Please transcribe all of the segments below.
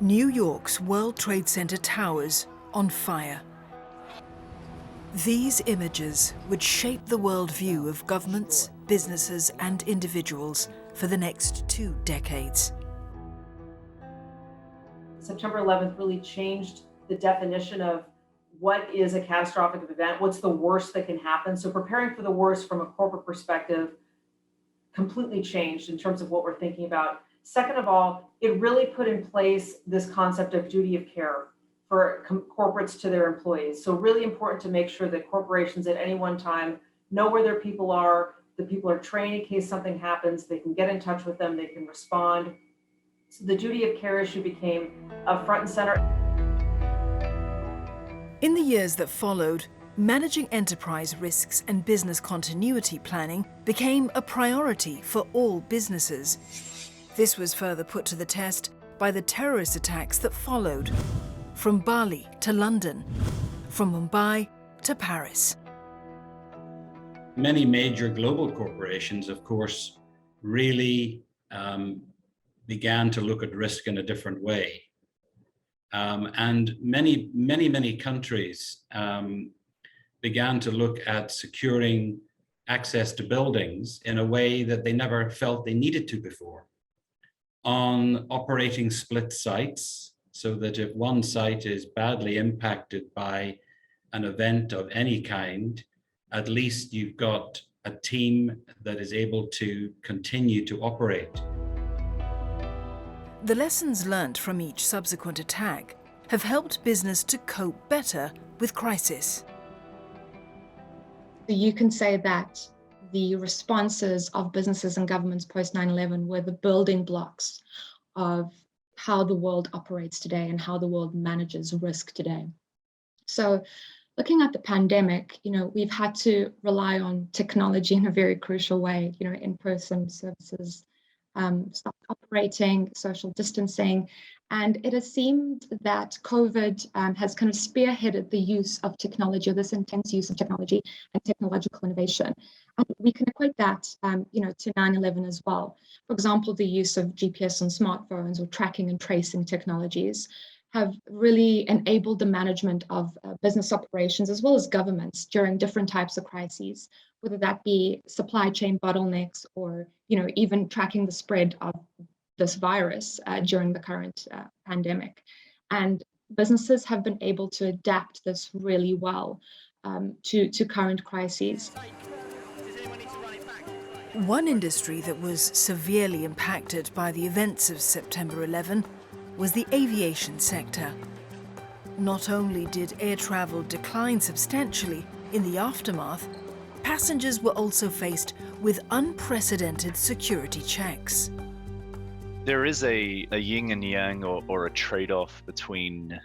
New York's World Trade Center towers on fire. These images would shape the worldview of governments, businesses, and individuals for the next 2 decades. September 11th really changed the definition of what is a catastrophic event, what's the worst that can happen. So preparing for the worst from a corporate perspective completely changed in terms of what we're thinking about. Second of all, it really put in place this concept of duty of care for corporates to their employees. So really important to make sure that corporations at any one time know where their people are, the people are trained in case something happens, they can get in touch with them, they can respond. So the duty of care issue became front and center. In the years that followed, managing enterprise risks and business continuity planning became a priority for all businesses. This was further put to the test by the terrorist attacks that followed, from Bali to London, from Mumbai to Paris. Many major global corporations, of course, really began to look at risk in a different way. And many countries began to look at securing access to buildings in a way that they never felt they needed to before. On operating split sites, so that if one site is badly impacted by an event of any kind, at least you've got a team that is able to continue to operate. The lessons learned from each subsequent attack have helped business to cope better with crisis. You can say that the responses of businesses and governments post 9/11 were the building blocks of how the world operates today and how the world manages risk today. So looking at the pandemic, we've had to rely on technology in a very crucial way, in-person services stopped operating, social distancing, and it has seemed that COVID has kind of spearheaded the use of technology, or this intense use of technology and technological innovation. And we can equate that, to 9/11 as well. For example, the use of GPS on smartphones or tracking and tracing technologies have really enabled the management of business operations as well as governments during different types of crises, whether that be supply chain bottlenecks or even tracking the spread of this virus during the current pandemic. And businesses have been able to adapt this really well to current crises. One industry that was severely impacted by the events of September 11 was the aviation sector. Not only did air travel decline substantially in the aftermath, passengers were also faced with unprecedented security checks. There is a yin and yang or a trade-off between,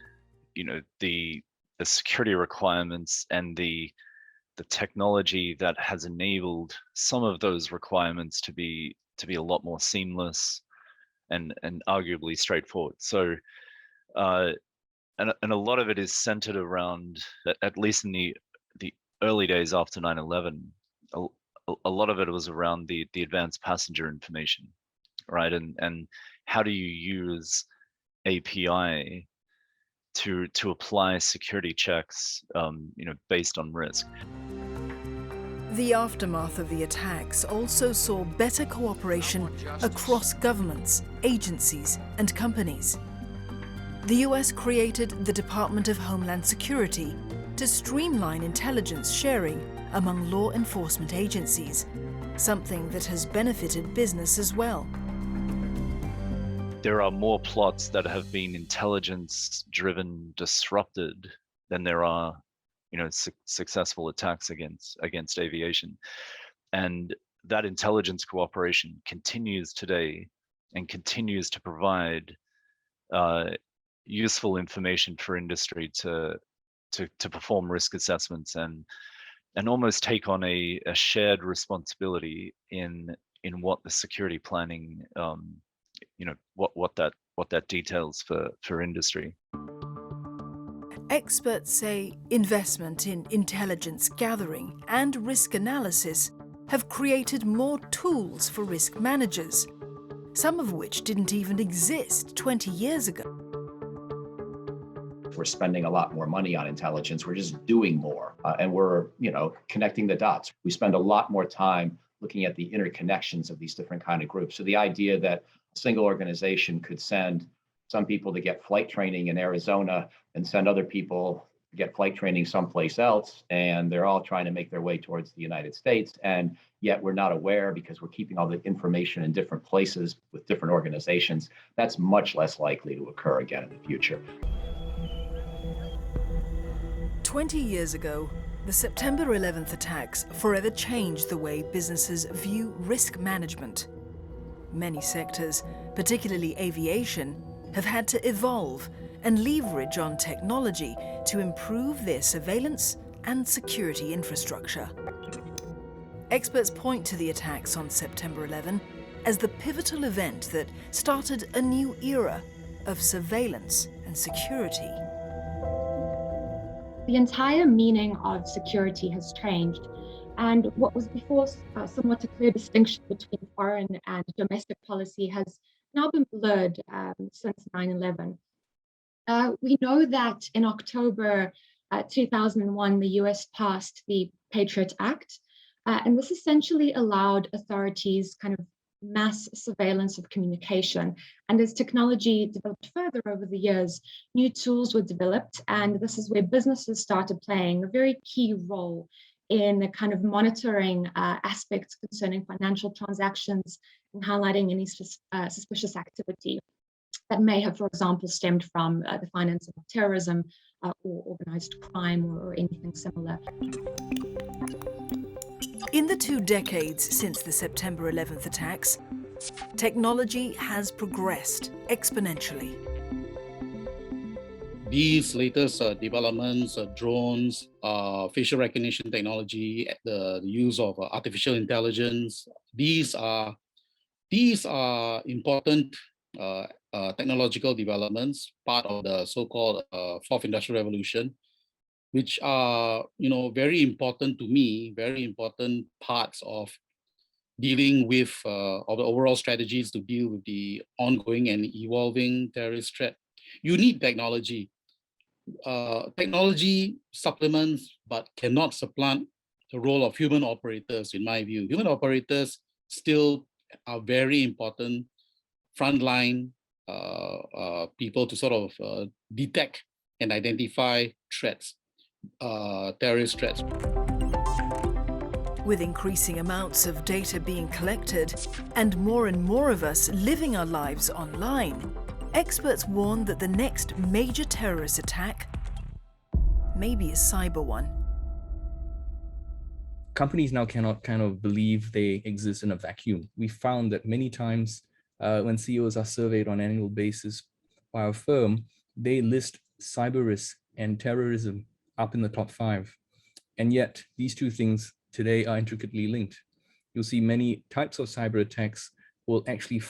the security requirements and the technology that has enabled some of those requirements to be a lot more seamless and arguably straightforward. So, and a lot of it is centered around, at least in the early days after 9/11, a lot of it was around the advanced passenger information, right? And how do you use API to apply security checks, based on risk. The aftermath of the attacks also saw better cooperation across governments, agencies, and companies. The US created the Department of Homeland Security to streamline intelligence sharing among law enforcement agencies, something that has benefited business as well. There are more plots that have been intelligence-driven, disrupted, than there are, successful attacks against aviation. And that intelligence cooperation continues today and continues to provide useful information for industry to perform risk assessments and almost take on a shared responsibility in what the security planning, what that details for industry. Experts say investment in intelligence gathering and risk analysis have created more tools for risk managers, some of which didn't even exist 20 years ago. we're spending a lot more money on intelligence. We're just doing more, and we're, connecting the dots. We spend a lot more time looking at the interconnections of these different kind of groups. So the idea that a single organization could send some people to get flight training in Arizona and send other people to get flight training someplace else, and they're all trying to make their way towards the United States, and yet we're not aware because we're keeping all the information in different places with different organizations, that's much less likely to occur again in the future. 20 years ago, the September 11th attacks forever changed the way businesses view risk management. Many sectors, particularly aviation, have had to evolve and leverage on technology to improve their surveillance and security infrastructure. Experts point to the attacks on September 11 as the pivotal event that started a new era of surveillance and security. The entire meaning of security has changed, and what was before somewhat a clear distinction between foreign and domestic policy has now been blurred since 9/11. We know that in October 2001, the US passed the Patriot Act, and this essentially allowed authorities kind of mass surveillance of communication. And as technology developed further over the years, new tools were developed, and this is where businesses started playing a very key role in the kind of monitoring aspects concerning financial transactions and highlighting any suspicious activity that may have, for example, stemmed from the financing of terrorism or organized crime or anything similar. In the 2 decades since the September 11th attacks, technology has progressed exponentially. These latest developments, drones, facial recognition technology, the use of artificial intelligence, these are important technological developments, part of the so-called Fourth Industrial Revolution, which are, very important to me, very important parts of dealing with of the overall strategies to deal with the ongoing and evolving terrorist threat. You need technology. Technology supplements but cannot supplant the role of human operators, in my view. Human operators still are very important frontline people to sort of detect and identify threats, terrorist threats. With increasing amounts of data being collected and more of us living our lives online, experts warn that the next major terrorist attack may be a cyber one. Companies now cannot kind of believe they exist in a vacuum. We found that many times when CEOs are surveyed on an annual basis by a firm, they list cyber risk and terrorism up in the top 5. And yet these two things today are intricately linked. You'll see many types of cyber attacks will actually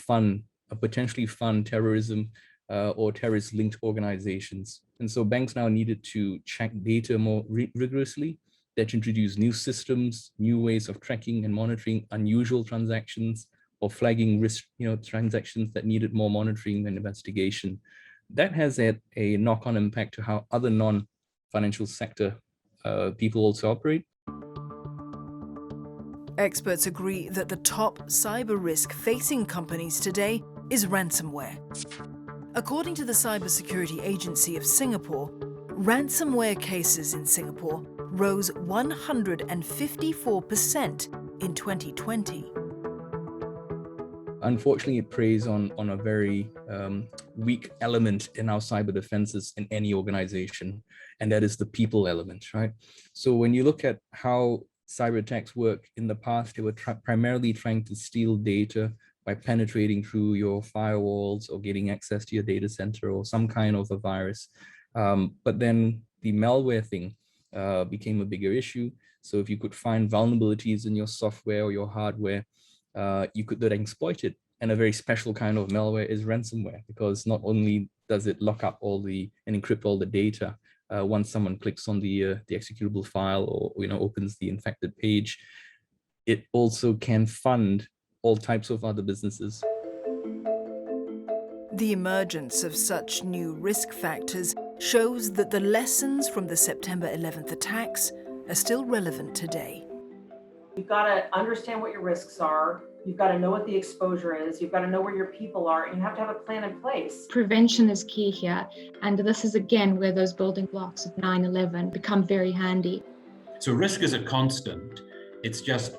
potentially fund terrorism or terrorist-linked organizations. And so banks now needed to check data more rigorously, that introduce new systems, new ways of tracking and monitoring unusual transactions or flagging risk, transactions that needed more monitoring and investigation. That has had a knock-on impact to how other non-financial sector people also operate. Experts agree that the top cyber risk facing companies today is ransomware. According to the Cybersecurity Agency of Singapore, ransomware cases in Singapore rose 154% in 2020. Unfortunately, it preys on a very weak element in our cyber defenses in any organization, and that is the people element, right? So when you look at how cyber attacks work, in the past, they were primarily trying to steal data by penetrating through your firewalls or getting access to your data center or some kind of a virus. But then the malware thing became a bigger issue. So if you could find vulnerabilities in your software or your hardware, you could then exploit it. And a very special kind of malware is ransomware, because not only does it lock up and encrypt all the data once someone clicks on the executable file or opens the infected page, it also can fund all types of other businesses. The emergence of such new risk factors shows that the lessons from the September 11th attacks are still relevant today. You've got to understand what your risks are. You've got to know what the exposure is. You've got to know where your people are, and you have to have a plan in place. Prevention is key here. And this is again where those building blocks of 9/11 become very handy. So risk is a constant. It's just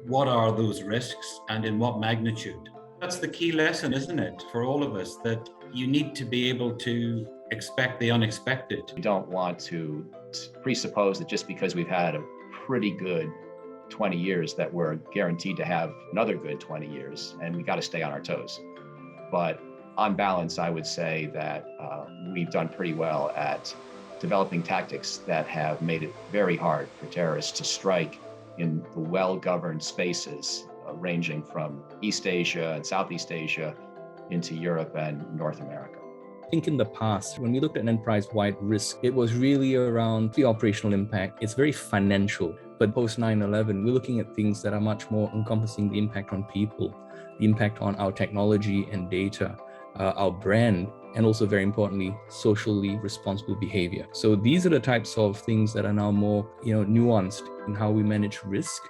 what are those risks and in what magnitude? That's the key lesson, isn't it, for all of us, that you need to be able to expect the unexpected. We don't want to presuppose that just because we've had a pretty good 20 years that we're guaranteed to have another good 20 years, and we got to stay on our toes. But on balance, I would say that we've done pretty well at developing tactics that have made it very hard for terrorists to strike in the well-governed spaces ranging from East Asia and Southeast Asia into Europe and North America. I think in the past, when we looked at enterprise-wide risk, it was really around the operational impact. It's very financial. But post 9/11, we're looking at things that are much more encompassing the impact on people, the impact on our technology and data, our brand, and also very importantly, socially responsible behavior. So these are the types of things that are now more, nuanced in how we manage risk.